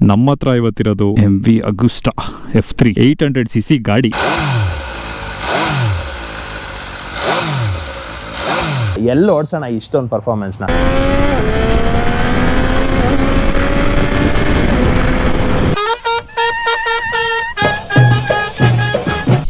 ನಮ್ಮ ಹತ್ರ ಇವತ್ತಿರೋದು MV ಅಗುಸ್ಟಾ F3 800cc ಗಾಡಿ. ಎಲ್ಲಿ ಓಡಿಸೋಣ ಇಷ್ಟೊಂದು ಪರ್ಫಾರ್ಮೆನ್ಸ್ನ?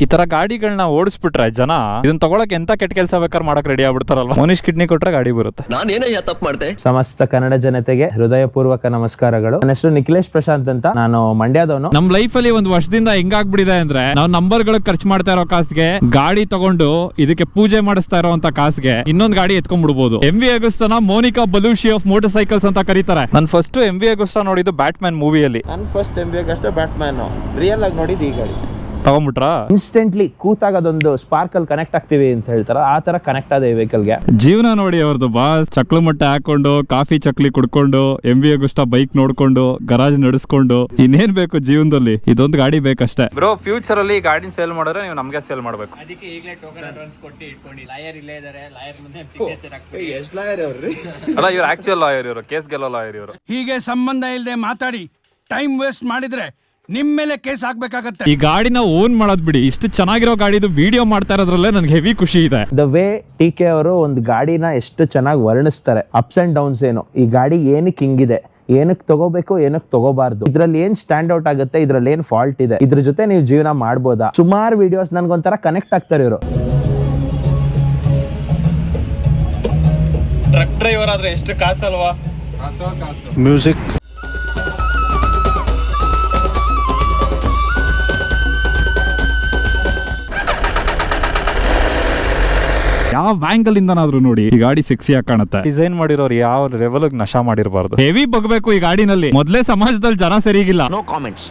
ಈ ತರ ಗಾಡಿಗಳನ್ನ ಓಡಿಸ್ಬಿಟ್ರೆ ಜನ ಇದನ್ನ ತಗೊಳಕ್ ಎಂತ ಕೆಟ್ಟ ಕೆಲಸ ಬೇಕಾದ್ರೆ ಮಾಡಕ್ ರೆಡಿ ಆಗ್ಬಿಡ್ತಾರಲ್ವಾ. ಮನುಷ್ಯ ಕಿಡ್ನಿ ಕೊಟ್ರೆ ಗಾಡಿ ಬರುತ್ತೆ. ನಾನೇನಯ್ಯ ತಪ್ಪು ಮಾಡ್ದೆ? ಸಮಸ್ತ ಕನ್ನಡ ಜನತೆಗೆ ಹೃದಯಪೂರ್ವಕ ನಮಸ್ಕಾರಗಳು. ನನ್ನ ಹೆಸರು ನಿಖಿಲೇಶ್ ಪ್ರಶಾಂತ್ ಅಂತ. ನಾನು ಮಂಡ್ಯದವನು. ನಮ್ ಲೈಫ್ ಅಲ್ಲಿ ಒಂದು ವರ್ಷದಿಂದ ಹೆಂಗಾಗ್ಬಿಡಿದೆ ಅಂದ್ರೆ ನಾವು ನಂಬರ್ ಗಳಿಗೆ ಖರ್ಚು ಮಾಡ್ತಾ ಇರೋ ಕಾಸ್ಗೆ ಗಾಡಿ ತಗೊಂಡು ಇದಕ್ಕೆ ಪೂಜೆ ಮಾಡಿಸ್ತಾ ಇರೋಂತ ಕಾಸ್ಗೆ ಇನ್ನೊಂದು ಗಾಡಿ ಎತ್ಕೊಂಡ್ಬಿಡ್ಬೋದು. MV ಅಗುಸ್ಟಾನ ಮೋನಿಕಾ ಬಲೂಶಿ ಆಫ್ ಮೋಟರ್ ಸೈಕಲ್ಸ್ ಅಂತ ಕರೀತಾರೆ. ನಾನು ಫಸ್ಟ್ MV ಅಗುಸ್ಟಾ ನೋಡಿದ್ದು ಬ್ಯಾಟ್ಮ್ಯಾನ್ ಮೂವಿಯಲ್ಲಿ. ನಾನು ಫಸ್ಟ್ MV ಅಗುಸ್ಟಾ ಬ್ಯಾಟ್ಮ್ಯಾನ್ ರಿಯಲ್ ಆಗಿ ನೋಡಿದ್ದು ಈ ಗಾಡಿ. ತಗೊಂಡ್ಬಿಟ್ರಾ? ಇನ್ಸ್ಟೆಂಟ್ಲಿ ಕೂತಾಗ ಅದೊಂದು ಸ್ಪಾರ್ಕಲ್ ಕನೆಕ್ಟ್ ಆಗ್ತೀವಿ ಅಂತ ಹೇಳ್ತಾರ, ಆ ತರ ಕನೆಕ್ಟ್ ಆದ ಈ ವೆಹಿಕಲ್ಗೆ. ಜೀವನ ನೋಡಿ ಅವ್ರದ್ದು ಬಾಸ್. ಚಕ್ಲು ಮಟ್ಟ ಹಾಕೊಂಡು ಕಾಫಿ ಚಕ್ಲಿ ಕುಡ್ಕೊಂಡು MV ಅಗುಸ್ಟಾ ಬೈಕ್ ನೋಡ್ಕೊಂಡು ಗರಾಜ್ ನಡೆಸ್ಕೊಂಡು ಇನ್ನೇನ್ ಬೇಕು ಜೀವನದಲ್ಲಿ? ಇದೊಂದು ಗಾಡಿ ಬೇಕಷ್ಟೇ. ಬ್ರೋ ಫ್ಯೂಚರ್ ಅಲ್ಲಿ ಗಾಡಿ ಸೇಲ್ ಮಾಡಿದ್ರೆ ನೀವು ನಮ್ಗೆ ಸೇಲ್ ಮಾಡ್ಬೇಕು. ಅದಕ್ಕೆ ಈಗಲೇ ಟೋಕನ್ ಅಡ್ವಾನ್ಸ್ ಕೊಟ್ಟು ಇಟ್ಕೊಂಡು ಲಾಯರ್ ಇಲ್ಲೇ ಇದಾರೆ, ಲಾಯರ್ ಮುಂದೆ ಸಿಗ್ನೇಚರ್ ಹಾಕ್ತೀವಿ. ಎಷ್ಟು ಲಾಯರ್ ಅವ್ರಿ? ಅಲ್ಲ ಇವ್ರು ಆಕ್ಚುಯಲ್ ಲಾಯರ್, ಇವರು ಕೇಸ್ ಗೆಲ್ಲೋ ಲಾಯರ್ ಇವರು. ಹೀಗೆ ಸಂಬಂಧ ಇಲ್ಲದೆ ಮಾತಾಡಿ ಟೈಮ್ ವೇಸ್ಟ್ ಮಾಡಿದ್ರೆ ನಿಮ್ ಮೇಲೆ ಕೇಸ್ ಹಾಕ್ಬೇಕಾಗತ್ತೆ. ಈ ಗಾಡಿನ ಓನ್ ಮಾಡೋದ್ ಬಿಡಿ, ಇಷ್ಟು ಚೆನ್ನಾಗಿರೋ ಗಾಡಿದು ವಿಡಿಯೋ ಮಾಡ್ತಾ ಇರೋದ್ರಲ್ಲೇ ನನ್ಗೆ ಹೆವಿ ಖುಷಿ ಇದೆ. ದ ವೇ TK ಅವರು ಒಂದು ಗಾಡಿನ ಎಷ್ಟು ಚೆನ್ನಾಗಿ ವರ್ಣಿಸ್ತಾರೆ, ಅಪ್ಸ್ ಅಂಡ್ ಡೌನ್ಸ್ ಏನು, ಈ ಗಾಡಿ ಏನಕ್ಕೆ ಹಿಂಗಿದೆ, ಏನಕ್ಕೆ ತಗೋಬೇಕು, ಏನಕ್ಕೆ ತಗೋಬಾರ್ದು, ಇದ್ರಲ್ಲಿ ಏನ್ ಸ್ಟ್ಯಾಂಡ್ ಔಟ್ ಆಗುತ್ತೆ, ಇದ್ರಲ್ಲಿ ಏನ್ ಫಾಲ್ಟ್ ಇದೆ, ಇದ್ರ ಜೊತೆ ನೀವು ಜೀವನ ಮಾಡ್ಬೋದಾ. ಸುಮಾರು ವಿಡಿಯೋಸ್ ನನ್ಗೊಂಥರ ಕನೆಕ್ಟ್ ಆಗ್ತಾರೆ ಇವರು. ಟ್ರಕ್ ಡ್ರೈವರ್ ಆದ್ರೆ ಎಷ್ಟು ಕಾಸಲ್ವಾ? ಮ್ಯೂಸಿಕ್ ಯಾವ ಆಂಗಲ್ ಇಂದನಾದ್ರೂ ನೋಡಿ ಈ ಗಾಡಿ ಸೆಕ್ಸಿ ಆಗಿ ಕಾಣುತ್ತೆ. ಡಿಸೈನ್ ಮಾಡಿರೋರು ಯಾವ ಲೆವೆಲ್ ನಶಾ ಮಾಡಿರಬಾರ್ದು. ಹೆವಿ ಬಗ್ಬೇಕು ಈ ಗಾಡಿನಲ್ಲಿ. ಮೊದಲೇ ಸಮಾಜದಲ್ಲಿ ಜನ ಸರಿಗಿಲ್ಲ. No comments.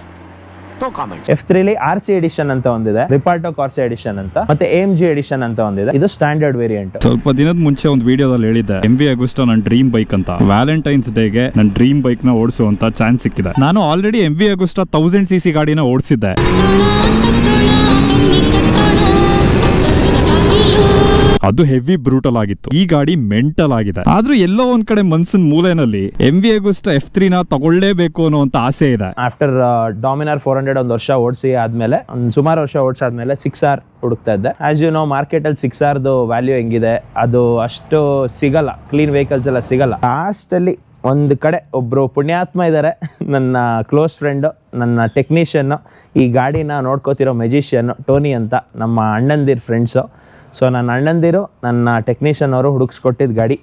F3 RC edition ಅಂತ ಒಂದಿದೆ, ರಿಪಾರ್ಟೋ ಕಾರ್ಸಿ ಎಡಿಷನ್ ಅಂತ, ಮತ್ತೆ AMG ಎಡಿಷನ್ ಅಂತ ಒಂದಿದೆ. ಇದು ಸ್ಟ್ಯಾಂಡರ್ಡ್ ವೇರಿಯಂಟ್. ಸ್ವಲ್ಪ ದಿನದ ಮುಂಚೆ ಒಂದು ವಿಡಿಯೋದಲ್ಲಿ ಹೇಳಿದ್ದೆ MV ಅಗುಸ್ಟಾ ನನ್ನ ಡ್ರೀಮ್ ಬೈಕ್ ಅಂತ. ವ್ಯಾಲೆಂಟೈನ್ಸ್ ಡೇಗೆ ನನ್ನ ಡ್ರೀಮ್ ಬೈಕ್ ನ ಓಡಿಸುವಂತ ಚಾನ್ಸ್ ಸಿಕ್ಕಿದೆ. ನಾನು ಆಲ್ರೆಡಿ MV ಅಗುಸ್ಟಾ 1000cc ಗಾಡಿನ ಓಡಿಸಿದ್ದೆ. ಅದು ಹೆವಿ ಬ್ರೂಟಲ್ ಆಗಿತ್ತು. ಈ ಗಾಡಿ ಮೆಂಟಲ್ ಆಗಿದೆ. ಆದ್ರೂ ಎಲ್ಲೋ ಒಂದ್ ಕಡೆ ಮನ್ಸಿನ ಮೂಲೆನಲ್ಲಿ MV ಅಗುಸ್ಟಾ F3 ನ ತಗೊಳ್ಳೇಬೇಕು ಅನ್ನೋ ಆಸೆ ಇದೆ. ಆಫ್ಟರ್ ಡಾಮಿನಾರ್ 400 ಒಂದು ವರ್ಷ ಓಡಿಸಿ ಆದ್ಮೇಲೆ, ಒಂದು ಸುಮಾರು ವರ್ಷ ಓಡಿಸಾದ್ಮೇಲೆ 6R ಹುಡುಕ್ತಾ ಇದ್ದೆ. ಆಸ್ ಯು ನೋ ಮಾರ್ಕೆಟ್ ಅಲ್ಲಿ 6Rದು ವ್ಯಾಲ್ಯೂ ಹೆಂಗಿದೆ, ಅದು ಅಷ್ಟು ಸಿಗಲ್ಲ, ಕ್ಲೀನ್ ವೆಹಿಕಲ್ಸ್ ಎಲ್ಲ ಸಿಗಲ್ಲ. ಲಾಸ್ಟ್ ಅಲ್ಲಿ ಒಂದು ಕಡೆ ಒಬ್ರು ಪುಣ್ಯಾತ್ಮ ಇದ್ದಾರೆ, ನನ್ನ ಕ್ಲೋಸ್ ಫ್ರೆಂಡು, ನನ್ನ ಟೆಕ್ನಿಷಿಯನ್, ಈ ಗಾಡಿನ ನೋಡ್ಕೋತಿರೋ ಮೆಜಿಷಿಯನ್ ಟೋನಿ ಅಂತ, ನಮ್ಮ ಅಣ್ಣಂದಿರ್ ಫ್ರೆಂಡ್ಸು. ಸೊ ನನ್ನ ಅಣ್ಣಂದಿರು, ನನ್ನ ಟೆಕ್ನಿಷಿಯನ್ ಅವರು ಹುಡುಕ್ಸ್ಕೊಟ್ಟಿದ್ದ ಗಾಡಿ.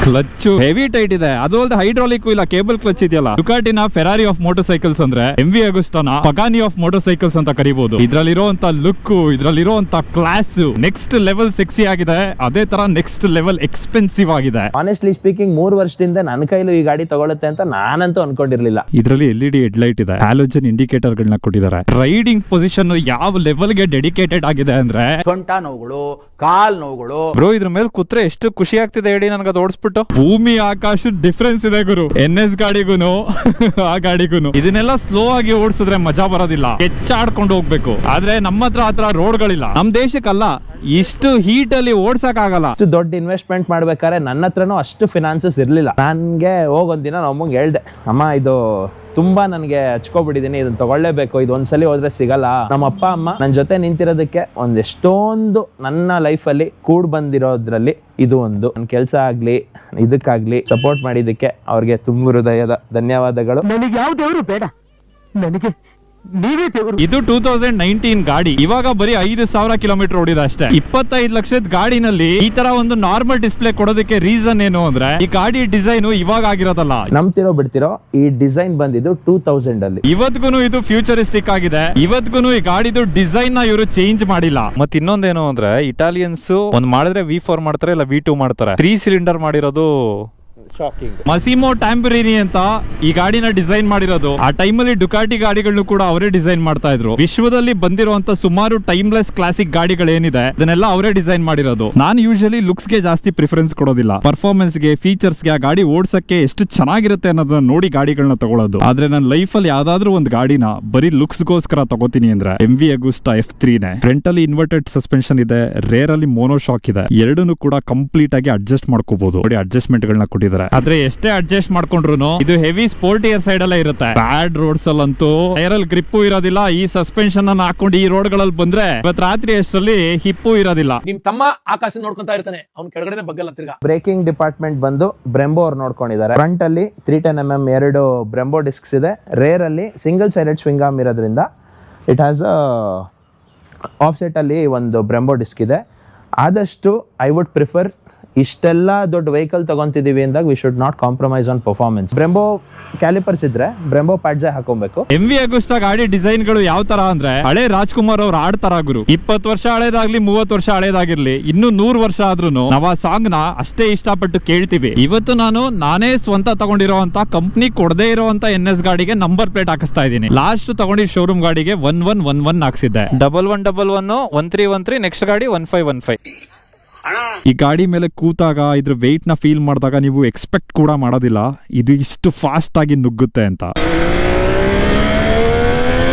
ಕ್ಲಚ್ ಹೆವಿ ಟೈಟ್ ಇದೆ. ಅದು ಅಲ್ಲದೆ ಹೈಡ್ರಾಲಿಕ್ ಇಲ್ಲ, ಕೇಬಲ್ ಕ್ಲಚ್ ಇದೆಯಲ್ಲ. ಡುಕಾಟಿನ ಫೆರಾರಿ ಆಫ್ ಮೋಟರ್ ಸೈಕಲ್ಸ್ ಅಂದ್ರೆ MV ಅಗುಸ್ಟಾನ ಪಗಾನಿ ಆಫ್ ಮೋಟರ್ ಸೈಕಲ್ಸ್ ಅಂತ ಕರಿಬಹುದು. ಇದ್ರಲ್ಲಿರುವಂತ ಲುಕ್, ಇದ್ರಲ್ಲಿರುವಂತ ಕ್ಲಾಸ್ ನೆಕ್ಸ್ಟ್ ಲೆವೆಲ್ ಸೆಕ್ಸಿ ಆಗಿದೆ. ಅದೇ ತರ ನೆಕ್ಸ್ಟ್ ಲೆವೆಲ್ ಎಕ್ಸ್ಪೆನ್ಸಿವ್ ಆಗಿದೆ. ಆನೆಸ್ಟ್ಲಿ ಸ್ಪೀಕಿಂಗ್ 3 ವರ್ಷದಿಂದ ನನ್ನ ಕೈಲೂ ಈ ಗಾಡಿ ತಗೊಳುತ್ತೆ ಅಂತ ನಾನಂತೂ ಅನ್ಕೊಂಡಿರ್ಲಿಲ್ಲ. ಇದರಲ್ಲಿ LED ಹೆಡ್ಲೈಟ್ ಇದೆ, ಹ್ಯಾಲೋಜನ್ ಇಂಡಿಕೇಟರ್ ಗಳನ್ನ ಕೊಟ್ಟಿದ್ದಾರೆ. ರೈಡಿಂಗ್ ಪೊಸಿಷನ್ ಯಾವ ಲೆವೆಲ್ ಗೆ ಡೆಡಿಕೇಟೆಡ್ ಆಗಿದೆ ಅಂದ್ರೆ, ಸೊಂಟ ನೋವುಗಳು, ಕಾಲ್ ನೋವುಗಳು. ಬ್ರೋ ಇದ್ರ ಮೇಲೆ ಕೂತ್ರೆ ಎಷ್ಟು ಖುಷಿ ಆಗ್ತಿದೆ ಹೇಳಿ ನನಗೆ. ಅದು ಓಡಿಸ್ಬಿಟ್ಟು ಭೂಮಿ ಆಕಾಶ ಡಿಫ್ರೆನ್ಸ್ ಇದೆ ಗುರು. NS ಗಾಡಿಗೂನು ಆ ಗಾಡಿಗೂನು. ಇದನ್ನೆಲ್ಲ ಸ್ಲೋ ಆಗಿ ಓಡಿಸಿದ್ರೆ ಮಜಾ ಬರೋದಿಲ್ಲ, ಹೆಚ್ಚಾಡ್ಕೊಂಡು ಹೋಗ್ಬೇಕು. ಆದ್ರೆ ನಮ್ಮ ಹತ್ರ ಆತರ ರೋಡ್ಗಳಿಲ್ಲ. ನಮ್ ದೇಶಕ್ಕಲ್ಲ, ಇಷ್ಟು ಹೀಟ್ ಅಲ್ಲಿ ಓಡ್ಸಕ್ ಆಗಲ್ಲ. ಅಷ್ಟು ದೊಡ್ಡ ಇನ್ವೆಸ್ಟ್ಮೆಂಟ್ ಮಾಡ್ಬೇಕಾದ್ರೆ ನನ್ನ ಹತ್ರನೂ ಅಷ್ಟು ಫಿನಾನ್ಸಸ್ ಇರ್ಲಿಲ್ಲ. ನನ್ಗೆ ಹೋಗೊಂದಿನ ನಮ್ಮಂಗೆ ಹೇಳ್ದೆ, ಅಮ್ಮ ಇದು ತುಂಬಾ ನನಗೆ ಹಚ್ಕೊಬಿಟ್ಟಿದೀನಿ, ಇದನ್ನ ತಗೊಳ್ಳೇಬೇಕು, ಇದು ಒಂದ್ಸಲಿ ಹೋದ್ರೆ ಸಿಗಲ್ಲ. ನಮ್ಮ ಅಪ್ಪ ಅಮ್ಮ ನನ್ನ ಜೊತೆ ನಿಂತಿರೋದಕ್ಕೆ ಒಂದೆಷ್ಟೊಂದು ನನ್ನ ಲೈಫಲ್ಲಿ ಕೂಡ್ ಬಂದಿರೋದ್ರಲ್ಲಿ ಇದು ಒಂದು. ನನ್ನ ಕೆಲಸ ಆಗ್ಲಿ ಇದಕ್ಕಾಗ್ಲಿ ಸಪೋರ್ಟ್ ಮಾಡಿದ್ದಕ್ಕೆ ಅವ್ರಿಗೆ ತುಂಬ ಹೃದಯದ ಧನ್ಯವಾದಗಳು. ನನಗೆ ಯಾವ ದೇವರು ಬೇಡ, ನನಗೆ ನೀವೇ ದೇವರು. ಇದು 2019 ಗಾಡಿ. ಇವಾಗ ಬರೀ 5,000 ಕಿಲೋಮೀಟರ್ ಓಡಿದೆ ಅಷ್ಟೇ. 25 ಲಕ್ಷದ ಗಾಡಿನಲ್ಲಿ ಈ ತರ ಒಂದು ನಾರ್ಮಲ್ ಡಿಸ್ಪ್ಲೇ ಕೊಡೋದಕ್ಕೆ ರೀಸನ್ ಏನು ಅಂದ್ರೆ, ಈ ಗಾಡಿ ಡಿಸೈನ್ ಇವಾಗ ಆಗಿರೋದಲ್ಲ. ನಂಬ್ತಿರೋ ಬಿಡ್ತಿರೋ, ಈ ಡಿಸೈನ್ ಬಂದಿದ್ದು 2000 ಅಲ್ಲಿ. ಇವತ್ಗುನು ಇದು ಫ್ಯೂಚರಿಸ್ಟಿಕ್ ಆಗಿದೆ. ಇವತ್ಗುನು ಈ ಗಾಡಿದು ಡಿಸೈನ್ ನ ಇವರು ಚೇಂಜ್ ಮಾಡಿಲ್ಲ. ಮತ್ ಇನ್ನೊಂದೇನು ಅಂದ್ರೆ, ಇಟಾಲಿಯನ್ಸ್ ಒಂದ್ ಮಾಡಿದ್ರೆ V4 ಮಾಡ್ತಾರೆ, ಇಲ್ಲ V2 ಮಾಡ್ತಾರೆ. 3 ಸಿಲಿಂಡರ್ ಮಾಡಿರೋದು ಶಾಕಿಂಗ್. ಮಸಿಮೋ ಟ್ಯಾಂಬರಿನಿ ಅಂತ ಈ ಗಾಡಿನ ಡಿಸೈನ್ ಮಾಡಿರೋದು. ಆ ಟೈಮಲ್ಲಿ ಡುಕಾಟಿ ಗಾಡಿಗಳನ್ನು ಕೂಡ ಅವರೇ ಡಿಸೈನ್ ಮಾಡ್ತಾ ಇದ್ರು. ವಿಶ್ವದಲ್ಲಿ ಬಂದಿರುವಂತ ಸುಮಾರು ಟೈಮ್ಲೆಸ್ ಕ್ಲಾಸಿಕ್ ಗಾಡಿಗಳೇನಿದೆ ಅದನ್ನೆಲ್ಲ ಅವರೇ ಡಿಸೈನ್ ಮಾಡಿರೋದು. ನಾನು ಯೂಶಲಿ ಲುಕ್ಸ್ ಗೆ ಜಾಸ್ತಿ ಪ್ರಿಫರೆನ್ಸ್ ಕೊಡೋದಿಲ್ಲ, ಪರ್ಫಾರ್ಮೆನ್ಸ್ ಗೆ, ಫೀಚರ್ಸ್ ಗೆ, ಆ ಗಾಡಿ ಓಡ್ಸಕ್ಕೆ ಎಷ್ಟು ಚೆನ್ನಾಗಿರುತ್ತೆ ಅನ್ನೋದನ್ನ ನೋಡಿ ಗಾಡಿಗಳನ್ನ ತಗೊಳ್ಳೋದು. ಆದ್ರೆ ನನ್ನ ಲೈಫ್ ಅಲ್ಲಿ ಯಾವ್ದಾದ್ರು ಒಂದು ಗಾಡಿನ ಬರೀ ಲುಕ್ಸ್ ಗೋಸ್ಕರ ತಗೋತೀನಿ ಅಂದ್ರೆ MV Agusta F3 ನೇ. ಫ್ರಂಟ್ ಅಲ್ಲಿ ಇನ್ವರ್ಟೆಡ್ ಸಸ್ಪೆನ್ಷನ್ ಇದೆ, ರೇರ್ ಅಲ್ಲಿ ಮೋನೋ ಶಾಕ್ ಇದೆ. ಎರಡನ್ನೂ ಕೂಡ ಕಂಪ್ಲೀಟ್ ಆಗಿ ಅಡ್ಜಸ್ಟ್ ಮಾಡ್ಕೋಬಹುದು. ನೋಡಿ ಅಡ್ಜಸ್ಟ್ಮೆಂಟ್ ಗಳನ್ನ ಕೊಟ್ಟಿದ್ದಾರೆ. ಆದ್ರೆ ಎಷ್ಟೇ ಅಡ್ಜಸ್ಟ್ ಮಾಡ್ಕೊಂಡ್ರು ಇದು ಹೆವಿ ಸ್ಪೋರ್ಟಿಯರ್ ಸೈಡ್ ಅಲ್ಲೇ ಇರುತ್ತೆ. ಬ್ಯಾಡ್ ರೋಡ್ಸ್ ಅಲ್ಲಂತೂ ಟೈರಲ್ ಗ್ರಿಪ್ಪು ಇರೋದಿಲ್ಲ. ಈ ಸಸ್ಪೆನ್ಷನ್ ಅನ್ನ ಹಾಕೊಂಡು ಈ ರೋಡ್ ಗಳಲ್ಲಿ ಬಂದ್ರೆ ಇವತ್ತು ರಾತ್ರಿ ಅಷ್ಟರಲ್ಲಿ ಹಿಪ್ಪು ಇರೋದಿಲ್ಲ. ನಿಮ್ ತಮ್ಮ ಆಕಾಶ ನೋಡ್ಕೊಂತಾ ಇರ್ತಾನೆ, ಅವ್ನ ಕೆಳಗಡೆ ಬಗ್ಗಲ್ಲ ತಿರ್ಗಾ. ಬ್ರೇಕಿಂಗ್ ಡಿಪಾರ್ಟ್ಮೆಂಟ್ ಬಂದು ಬ್ರೆಂಬೋ ಅವ್ರು ನೋಡ್ಕೊಂಡಿದ್ದಾರೆ. ಫ್ರಂಟ್ ಅಲ್ಲಿ 310mm 2 ಬ್ರೆಂಬೋ ಡಿಸ್ಕ್ಸ್ ಇದೆ. ರೇರ್ ಅಲ್ಲಿ ಸಿಂಗಲ್ ಸೈಡೆಡ್ ಸ್ವಿಂಗ್ ಆರ್ಮ್ ಇರೋದ್ರಿಂದ ಇಟ್ ಹ್ಯಾಸ್ ಆಫ್ಸೆಟ್ ಅಲ್ಲಿ ಒಂದು ಬ್ರೆಂಬೋ ಡಿಸ್ಕ್ ಇದೆ. ಆದಷ್ಟು ಐ ವುಡ್ ಪ್ರಿಫರ್, ಇಷ್ಟೆಲ್ಲ ದೊಡ್ಡ ವೆಹಿಕಲ್ ತಗೊಂತಿದೀವಿ ಅಂದಾಗ we should not compromise on performance. Brembo callipers ಇದ್ರೆ ಬ್ರೆಂಬೋ ಪ್ಯಾಡ್ಜೆ ಹಾಕೊಬೇಕು. MV Agusta ಗಾಡಿ ಡಿಸೈನ್ ಗಳು ಯಾವ ತರ ಅಂದ್ರೆ ಹಳೆ ರಾಜ್ಕುಮಾರ್ ಅವ್ರು ಆಡ್ತಾರ ಗುರು. 20 ವರ್ಷ ಹಳೇದಾಗ್ಲಿ 30 ವರ್ಷ ಹಳೇದಾಗಿರ್ಲಿ, ಇನ್ನು 100 ವರ್ಷ ಆದ್ರೂ ನಾವು ಆ ಸಾಂಗ್ ನ ಅಷ್ಟೇ ಇಷ್ಟಪಟ್ಟು ಕೇಳ್ತೀವಿ. ಇವತ್ತು ನಾನೇ ಸ್ವಂತ ತಗೊಂಡಿರೋಂತ ಕಂಪ್ನಿ ಕೊಡದೇ ಇರೋಂತ NS ಗಾಡಿಗೆ ನಂಬರ್ ಪ್ಲೇಟ್ ಹಾಕಿಸ್ತಾ ಇದ್ದೀನಿ. ಲಾಸ್ಟ್ ತಗೊಂಡಿರೋ ಶೋರೂಮ್ ಗಾಡಿಗೆ 1111 ಹಾಕ್ಸಿದ್ದೆ. 1111 1313 ನೆಕ್ಸ್ಟ್ ಗಾಡಿ 1515. ಈ ಗಾಡಿ ಮೇಲೆ ಕೂತಾಗ ಇದ್ರ ವೆಯ್ಟ್ ನ ಫೀಲ್ ಮಾಡಿದಾಗ ನೀವು ಎಕ್ಸ್ಪೆಕ್ಟ್ ಕೂಡ ಮಾಡೋದಿಲ್ಲ ಇದು ಇಷ್ಟು ಫಾಸ್ಟ್ ಆಗಿ ನುಗ್ಗುತ್ತೆ ಅಂತ.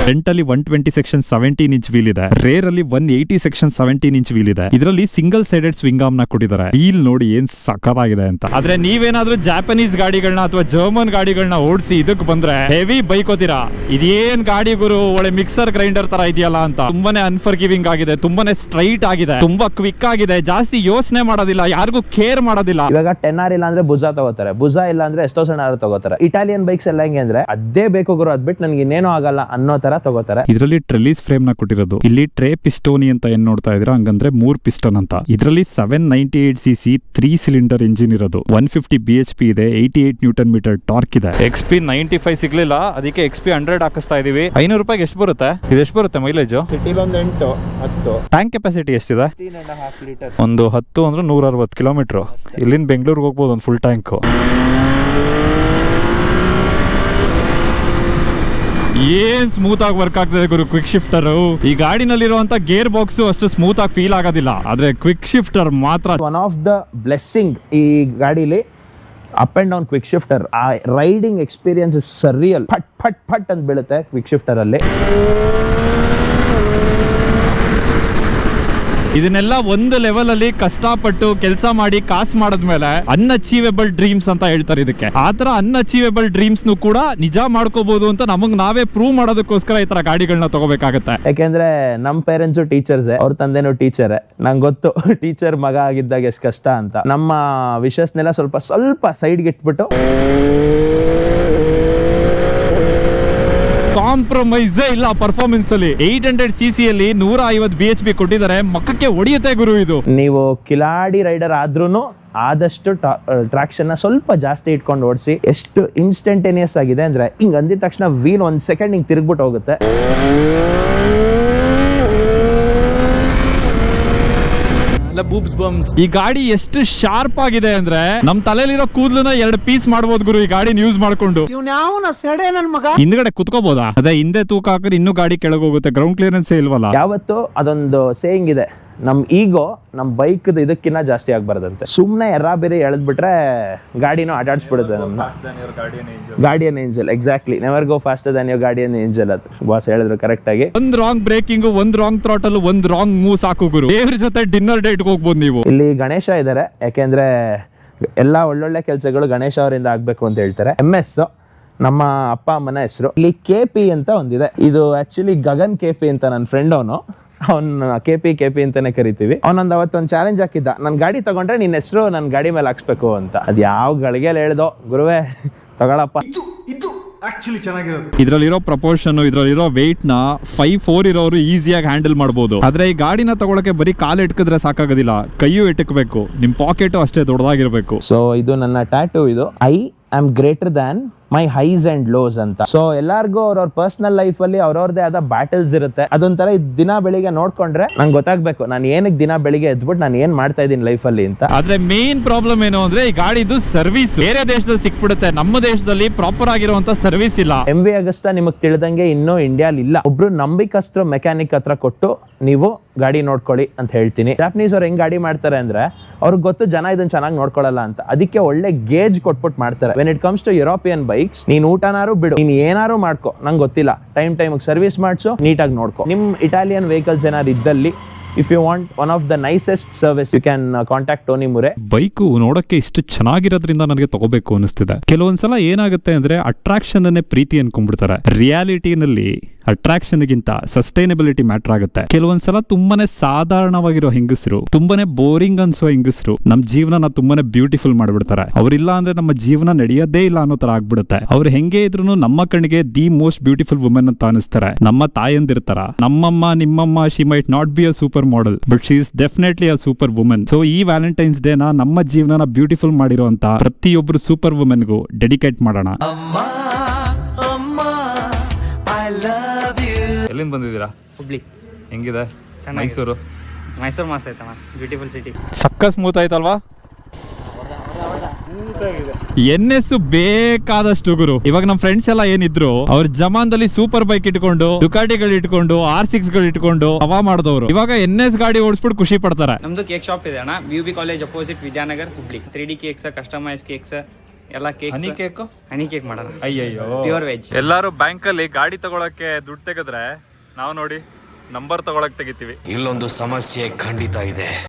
ಫ್ರಂಟ್ ಅಲ್ಲಿ 120 ಸೆಕ್ಷನ್ 17 ಇಂಚ್ ವೀಲ್ ಇದೆ. ರೇರ್ ಅಲ್ಲಿ 180 ಸೆಕ್ಷನ್ 17 ಇಂಚ್ ವೀಲ್ ಇದೆ. ಇದರಲ್ಲಿ ಸಿಂಗಲ್ ಸೈಡೆಡ್ ಸ್ವಿಂಗ್ ಆರ್ಮ್ ನ ಕೊಟ್ಟಿದ್ದಾರೆ. ವೀಲ್ ನೋಡಿ ಏನ್ ಸಖತ್ತಾಗಿದೆ ಅಂತ. ಆದ್ರೆ ನೀವೇನಾದ್ರೂ ಜಾಪನೀಸ್ ಗಾಡಿಗಳನ್ನ ಅಥವಾ ಜರ್ಮನ್ ಗಾಡಿಗಳನ್ನ ಓಡಿಸಿ ಇದಕ್ಕೆ ಬಂದ್ರೆ ಹೆವಿ ಬೈಕೋತೀರಾ. ಇದೇನ್ ಗಾಡಿ ಗುರು, ಒಳ್ಳೆ ಮಿಕ್ಸರ್ ಗ್ರೈಂಡರ್ ತರ ಇದೆಯಲ್ಲ ಅಂತ. ತುಂಬಾನೇ ಅನ್ಫರ್ಗಿವಿಂಗ್ ಆಗಿದೆ, ತುಂಬಾನೇ ಸ್ಟ್ರೈಟ್ ಆಗಿದೆ, ತುಂಬಾ ಕ್ವಿಕ್ ಆಗಿದೆ, ಜಾಸ್ತಿ ಯೋಚನೆ ಮಾಡೋದಿಲ್ಲ, ಯಾರಿಗೂ ಕೇರ್ ಮಾಡೋದಿಲ್ಲ. ಇವಾಗ 10R ಇಲ್ಲ ಅಂದ್ರೆ ಬುಜಾ ತಗೋತಾರೆ, ಬುಜಾ ಇಲ್ಲ ಅಂದ್ರೆ ಎಷ್ಟೋ ಸಣ್ಣ ತಗೋತಾರೆ. ಇಟಾಲಿಯನ್ ಬೈಕ್ಸ್ ಎಲ್ಲ ಹೆಂಗೆ ಅಂದ್ರೆ ಅದೇ ಬೇಕು ಗುರು, ಅದ್ಬಿಟ್ಟು ನನ್ಗೆ ಇನ್ನೇನೋ ಆಗಲ್ಲ ಅನ್ನೋ ತರ ತಗೋತಾರೆ. ಇದರಲ್ಲಿ ಟ್ರೆಲೀಸ್ ಫ್ರೇಮ್ ನ ಕೊಟ್ಟಿರೋದು. ಇಲ್ಲಿ ಟ್ರೇ ಪಿಸ್ಟೋನಿ ಅಂತ ಏನ್ ನೋಡ್ತಾ ಇದ್ರ ಹಂಗಂದ್ರೆ 3 ಪಿಸ್ಟನ್ ಅಂತ. ಇದರಲ್ಲಿ 798cc 3 ಸಿಲಿಂಡರ್ ಇಂಜಿನ್ ಇರೋದು. 150 bhp ಇದೆ, 88 ನ್ಯೂಟನ್ ಮೀಟರ್ ಟಾರ್ಕ್ ಇದೆ. XP 95 ಸಿಗ್ಲಿಲ್ಲ, ಅದಕ್ಕೆ XP 100 ಹಾಕಿಸ್ತಾ ಇದೀವಿ. 500 ರೂಪಾಯಿಗೆ ಎಷ್ಟು ಬರುತ್ತೆ ಇದು? ಎಷ್ಟು ಬರುತ್ತೆ ಮೈಲೇಜ್? ಸಿಟಿಲಿ ಒಂದು 8 10. ಟ್ಯಾಂಕ್ ಕೆಪಾಸಿಟಿ ಎಷ್ಟಿದೆ? 13.5 ಲೀಟರ್. ಒಂದು 10 ಅಂದ್ರೆ 160 ಕಿಲೋಮೀಟರ್. ಇಲ್ಲಿಂದ ಬೆಂಗಳೂರಿಗೆ ಹೋಗ್ಬೋದು ಒಂದು ಫುಲ್ ಟ್ಯಾಂಕ್. ಏನ್ ಸ್ಮೂತ್ ಆಗಿ ವರ್ಕ್ ಆಗ್ತದೆ ಗುರು ಕ್ವಿಕ್ ಶಿಫ್ಟರ್. ಈ ಗಾಡಿನಲ್ಲಿರುವಂತ ಗೇರ್ ಬಾಕ್ಸ್ ಅಷ್ಟು ಸ್ಮೂತ್ ಆಗಿ ಫೀಲ್ ಆಗೋದಿಲ್ಲ, ಆದ್ರೆ ಕ್ವಿಕ್ ಶಿಫ್ಟರ್ ಮಾತ್ರ ಒನ್ ಆಫ್ ದ ಬ್ಲೆಸ್ಸಿಂಗ್ ಈ ಗಾಡಿಲಿ. Up and down quick shifter, ಆ ರೈಡಿಂಗ್ ಎಕ್ಸ್ಪೀರಿಯನ್ಸ್ ಸರಿಯಲ್ ಫಟ್ ಫಟ್ ಫಟ್ ಅಂತ ಬೀಳುತ್ತೆ ಕ್ವಿಕ್ ಶಿಫ್ಟರ್ ಅಲ್ಲಿ. ಇದನ್ನೆಲ್ಲ ಒಂದು ಲೆವೆಲ್ ಅಲ್ಲಿ ಕಷ್ಟಪಟ್ಟು ಕೆಲಸ ಮಾಡಿ ಕಾಸು ಮಾಡಿದ್ಮೇಲೆ ಅನ್ಅಚೀವೇಬಲ್ ಡ್ರೀಮ್ಸ್ ಅಂತ ಹೇಳ್ತಾರೆ ಇದಕ್ಕೆ. ಆತರ ಅನ್ಅಚೀವೇಬಲ್ ಡ್ರೀಮ್ಸ್ ನು ಕೂಡ ನಿಜ ಮಾಡ್ಕೋಬಹುದು ಅಂತ ನಮಗ್ ನಾವೇ ಪ್ರೂವ್ ಮಾಡೋದಕ್ಕೋಸ್ಕರ ಈ ತರ ಗಾಡಿಗಳನ್ನ ತಗೋಬೇಕಾಗತ್ತೆ. ಯಾಕೆಂದ್ರೆ ನಮ್ ಪೇರೆಂಟ್ಸು ಟೀಚರ್ಸ್, ಅವ್ರ ತಂದೆನೂ ಟೀಚರ್. ನಂಗೆ ಗೊತ್ತು ಟೀಚರ್ ಮಗ ಆಗಿದ್ದಾಗ ಎಷ್ಟು ಕಷ್ಟ ಅಂತ. ನಮ್ಮ ವಿಷಸ್ನೆಲ್ಲ ಸ್ವಲ್ಪ ಸೈಡ್ಗೆ ಇಟ್ಬಿಟ್ಟು ಕಾಂಪ್ರಮೈಸೇ ಇಲ್ಲ ಪರ್ಫಾರ್ಮೆನ್ಸ್ ಅಲ್ಲಿ. 800cc ಅಲ್ಲಿ 150 bhp ಕೊಟ್ಟಿದ್ದಾರೆ. ಮಕ್ಕಕ್ಕೆ ಹೊಡಿಯುತ್ತೆ ಗುರು ಇದು. ನೀವು ಕಿಲಾಡಿ ರೈಡರ್ ಆದ್ರೂ ಆದಷ್ಟು ಟ್ರಾಕ್ಷನ್ ನ ಸ್ವಲ್ಪ ಜಾಸ್ತಿ ಇಟ್ಕೊಂಡು ಓಡಿಸಿ. ಎಷ್ಟು ಇನ್ಸ್ಟಂಟೇನಿಯಸ್ ಆಗಿದೆ ಅಂದ್ರೆ ಹಿಂಗ್ ಅಂದಿದ ತಕ್ಷಣ ವೀಲ್ 1 ಸೆಕೆಂಡ್ ಹಿಂಗ್ ತಿರುಗ್ಬಿಟ್ಟು ಹೋಗುತ್ತೆ. ಈ ಗಾಡಿ ಎಷ್ಟು ಶಾರ್ಪ್ ಆಗಿದೆ ಅಂದ್ರೆ ನಮ್ ತಲೆಯಲ್ಲಿರೋ ಕೂದಲನ್ನ 2 ಪೀಸ್ ಮಾಡಬಹುದು ಗುರು ಈ ಗಾಡಿನ ಯೂಸ್ ಮಾಡ್ಕೊಂಡು. ಹಿಂದ್ಗಡೆ ಕುತ್ಕೋಬಹುದಾ? ಅದೇ ಹಿಂದೆ ತೂಕ ಹಾಕಿದ್ರೆ ಇನ್ನೂ ಗಾಡಿ ಕೆಳಗೆ ಹೋಗುತ್ತೆ. ಗ್ರೌಂಡ್ ಕ್ಲಿಯರೆನ್ಸ್ ಇಲ್ವಲ್ಲ. ಯಾವತ್ತು ಅದೊಂದು ಸೇಯಿಂಗ್ ಇದೆ, ನಮ್ ಈಗೋ ನಮ್ ಬೈಕ್ ಇದಕ್ಕಿನ್ನ ಜಾಸ್ತಿ ಆಗ್ಬಾರ್ದಂತೆ. ಸುಮ್ನೆ ಬೇರೆ ಎಳೆದ್ಬಿಟ್ರೆ ಗಾಡಿನೂ ಅಡ್ಡಾಡ್ಸ್ಬಿಡುತ್ತೆ ನಮ್ನ. Guardian angel, exactly. Never go faster Dhan your guardian angel. ಅದು ಬಾಸ್ ಹೇಳಿದ್ರು ಕರೆಕ್ಟ್ ಆಗಿ. ಒಂದ್ ರಾಂಗ್ ಬ್ರೇಕಿಂಗ್, ಒಂದ್ ರಾಂಗ್ ಥ್ರಾಟಲ್, ಒಂದ್ ರಾಂಗ್ ಮೂವ್ ಸಾಕು ಗುರು. ದೇವ್ರ ಜೊತೆ ಡಿನ್ನರ್ ಡೇಟ್ ಹೋಗ್ಬೋದು ನೀವು. ಇಲ್ಲಿ ಗಣೇಶ ಇದಾರೆ, ಯಾಕೆಂದ್ರೆ ಎಲ್ಲಾ ಒಳ್ಳೊಳ್ಳೆ ಕೆಲಸಗಳು ಗಣೇಶ ಅವರಿಂದ ಆಗ್ಬೇಕು ಅಂತ ಹೇಳ್ತಾರೆ. MS ನಮ್ಮ ಅಪ್ಪ ಅಮ್ಮನ ಹೆಸರು. ಇಲ್ಲಿ KP ಅಂತ ಒಂದಿದೆ. ಇದು ಆಕ್ಚುಲಿ ಗಗನ್ KP ಅಂತ ನನ್ನ ಫ್ರೆಂಡ್. ಅವ್ನ KP ಅಂತಾನೆ ಕರಿತೀವಿ. ಅವನೊಂದು ಅವತ್ತೊಂದು ಚಾಲೆಂಜ್ ಹಾಕಿದ್ದ, ನನ್ ಗಾಡಿ ತಗೊಂಡ್ರೆ ನಿನ್ನ ಹೆಸರು ನನ್ ಗಾಡಿ ಮೇಲೆ ಹಾಕ್ಸ್ಬೇಕು ಅಂತ. ಅದ್ ಯಾವ ಗಳಿಗೆಯಲ್ಲಿ ಹೇಳ್ದೋ ಗುರುವೇ, ತಗೊಳಪ್ಪ. ಇದ್ರಲ್ಲಿರೋ ಪ್ರಪೋರ್ಷನ್, ಇದ್ರಲ್ಲಿರೋ ವೆಯ್ಟ್ ನ 5'4" ಇರೋರು ಈಸಿಯಾಗಿ ಹ್ಯಾಂಡಲ್ ಮಾಡಬಹುದು. ಆದ್ರೆ ಈ ಗಾಡಿನ ತಗೊಳಕ್ಕೆ ಬರೀ ಕಾಲು ಇಟ್ಕಿದ್ರೆ ಸಾಕಾಗೋದಿಲ್ಲ, ಕೈಯು ಇಟ್ಕಬೇಕು. ನಿಮ್ ಪಾಕೆಟ್ ಅಷ್ಟೇ ದೊಡ್ಡದಾಗಿರ್ಬೇಕು. ಸೊ ಇದು ನನ್ನ ಟ್ಯಾಟೂ. ಇದು I am greater than my highs and lows ಅಂತ. ಸೊ ಎಲ್ಲಾರ್ಗೂ ಅವ್ರವ್ರ ಪರ್ಸನಲ್ ಲೈಫ್ ಅಲ್ಲಿ ಅವ್ರವ್ರದೇ ಆದ ಬ್ಯಾಟಲ್ಸ್ ಇರುತ್ತೆ. ಅದೊಂಥರ ದಿನ ಬೆಳಿಗ್ಗೆ ನೋಡ್ಕೊಂಡ್ರೆ ನಂಗೆ ಗೊತ್ತಾಗ್ಬೇಕು ನಾನು ಏನಕ್ಕೆ ದಿನ ಬೆಳಿಗ್ಗೆ ಎದ್ಬಿಟ್ಟು ನಾನು ಏನ್ ಮಾಡ್ತಾ ಇದ್ದೀನಿ ಲೈಫ್ ಅಲ್ಲಿ ಅಂತ. ಆದ್ರೆ ಮೇನ್ ಪ್ರಾಬ್ಲಮ್ ಏನು ಅಂದ್ರೆ ಈ ಗಾಡಿದು ಸರ್ವಿಸ್ ಬೇರೆ ದೇಶದಲ್ಲಿ ಸಿಕ್ಬಿಡುತ್ತೆ, ನಮ್ಮ ದೇಶದಲ್ಲಿ ಪ್ರಾಪರ್ ಆಗಿರುವಂತ ಸರ್ವಿಸ್ ಇಲ್ಲ. MV Agusta ನಿಮಗ್ ತಿಳಿದಂಗೆ ಇನ್ನೂ ಇಂಡಿಯಾಲ್ ಇಲ್ಲ. ಒಬ್ರು ನಂಬಿಕಸ್ತ್ರ ಮೆಕ್ಯಾನಿಕ್ ಹತ್ರ ಕೊಟ್ಟು ನೀವು ಗಾಡಿ ನೋಡ್ಕೊಳ್ಳಿ ಅಂತ ಹೇಳ್ತೀನಿ. ಜಾಪನೀಸ್ ಅವ್ರು ಹೆಂಗ್ ಗಾಡಿ ಮಾಡ್ತಾರೆ ಅಂದ್ರೆ ಅವ್ರಿಗೆ ಗೊತ್ತು ಜನ ಇದನ್ನ ಚೆನ್ನಾಗಿ ನೋಡ್ಕೊಳ್ಳಲ್ಲ ಅಂತ, ಅದಕ್ಕೆ ಒಳ್ಳೆ ಗೇಜ್ ಕೊಟ್ಬಿಟ್ಟು ಮಾಡ್ತಾರೆ. When it comes to European bikes, ನೀನ್ ಊಟನಾರು ಬಿಡು, ನೀನ್ ಏನಾರು ಮಾಡ್ಕೊ, ನಂಗೆ ಗೊತ್ತಿಲ್ಲ, ಟೈಮ್ ಸರ್ವಿಸ್ ಮಾಡ್ಸು, ನೀಟಾಗಿ ನೋಡ್ಕೊ. ನಿಮ್ ಇಟಾಲಿಯನ್ ವೆಹಿಕಲ್ಸ್ ಏನಾದ್ರು ಇದ್ದಲ್ಲಿ if you want one of the nicest service you can contact Tony ಮುರೆ. ಬೈಕು ನೋಡಕ್ಕೆ ಇಷ್ಟು ಚೆನ್ನಾಗಿರೋದ್ರಿಂದ ನನಗೆ ತಗೋಬೇಕು ಅನಿಸ್ತಿದೆ. ಕೆಲವೊಂದ್ಸಲ ಏನಾಗುತ್ತೆ ಅಂದ್ರೆ ಅಟ್ರಾಕ್ಷನ್ ಅನ್ನೇ ಪ್ರೀತಿ ಅನ್ಕೊಂಡ್ಬಿಡ್ತಾರೆ. ರಿಯಾಲಿಟಿನಲ್ಲಿ ಅಟ್ರಾಕ್ಷನ್ ಗಿಂತ ಸಸ್ಟೈನಬಿಲಿಟಿ ಮ್ಯಾಟರ್ ಆಗುತ್ತೆ. ಕೆಲವೊಂದ್ಸಲ ತುಂಬಾನೇ ಸಾಧಾರಣವಾಗಿರೋ ಹೆಂಗಸರು, ತುಂಬಾನೇ ಬೋರಿಂಗ್ ಅನ್ಸೋ ಹೆಂಗಸರು ನಮ್ ಜೀವನ ತುಂಬಾನೇ ಬ್ಯೂಟಿಫುಲ್ ಮಾಡ್ಬಿಡ್ತಾರೆ. ಅವ್ರಿಲ್ಲ ಅಂದ್ರೆ ನಮ್ಮ ಜೀವನ ನಡೆಯೋದೇ ಇಲ್ಲ ಅನ್ನೋ ತರ ಆಗ್ಬಿಡುತ್ತೆ. ಅವ್ರು ಹೆಂಗೆ ಇದ್ರು ನಮ್ಮ ಕಣ್ಣಿಗೆ ದಿ ಮೋಸ್ಟ್ ಬ್ಯೂಟಿಫುಲ್ ವುಮೆನ್ ಅಂತ ಅನಿಸ್ತಾರೆ. ನಮ್ಮ ತಾಯಂದಿರ್ತಾರ, ನಮ್ಮಮ್ಮ ನಿಮ್ಮಮ್ಮ, she might not be a super model but she is definitely a super women. So ಈ ವ್ಯಾಲೆಂಟೈನ್ಸ್ ಡೇ ನ ನಮ್ಮ ಜೀವನ ಬ್ಯೂಟಿಫುಲ್ ಮಾಡಿರುವಂತ ಪ್ರತಿಯೊಬ್ಬರು ಸೂಪರ್ ವುಮೆನ್ಗೂ ಡೆಡಿಕೇಟ್ ಮಾಡೋಣ. ಎಲ್ಲಿಂದ ಬಂದಿದ್ದೀರಾ? ಹುಬ್ಳಿ. ಹೆಂಗಿದೆ ಮೈಸೂರು ಮಸ್ತ್ ಆಯ್ತಮ್ಮ, ಬ್ಯೂಟಿಫುಲ್ ಸಿಟಿ. ಸಕ್ಕ ಸ್ಮೂತ್ ಆಯ್ತಲ್ವಾ? NS ಬೇಕಾದಷ್ಟು ಗುರು. ಇವಾಗ ನಮ್ಮ ಫ್ರೆಂಡ್ಸ್ ಎಲ್ಲ ಏನಿದ್ರು ಅವ್ರ ಜಮಾನ್ದಲ್ಲಿ ಸೂಪರ್ ಬೈಕ್ ಇಟ್ಕೊಂಡು, ಡುಕಾಟಿಗಳು ಇಟ್ಕೊಂಡು, R6 ಗಳು ಇಟ್ಕೊಂಡು ಹವಾ ಮಾಡಿದವರು ಇವಾಗ NS ಗಾಡಿ ಓಡಿಸ್ಬಿಟ್ಟು ಖುಷಿ ಪಡ್ತಾರೆ. ನಮ್ದು ಕೇಕ್ ಶಾಪ್ ಇದೆ ಅಣ್ಣ, BUB college opposite Vidyanagar Hubli. 3D cakes, customise cakes ಎಲ್ಲ ಕೇಕ್. ಹನಿ ಕೇಕ್ ಮಾಡೋಣ. ಅಯ್ಯಯ್ಯೋ, ಪ್ಯೂರ್ ವೆಜ್. ಎಲ್ಲಾರು ಬ್ಯಾಂಕ್ ಅಲ್ಲಿ ಗಾಡಿ ತಗೊಳಕ್ಕೆ ದುಡ್ಡು ತೆಗೆದ್ರೆ ನಾವು ನೋಡಿ ನಂಬರ್ ತಗೊಳಕ್ ತೆಗಿತೀವಿ. ಇಲ್ಲೊಂದು ಸಮಸ್ಯೆ ಖಂಡಿತ ಇದೆ.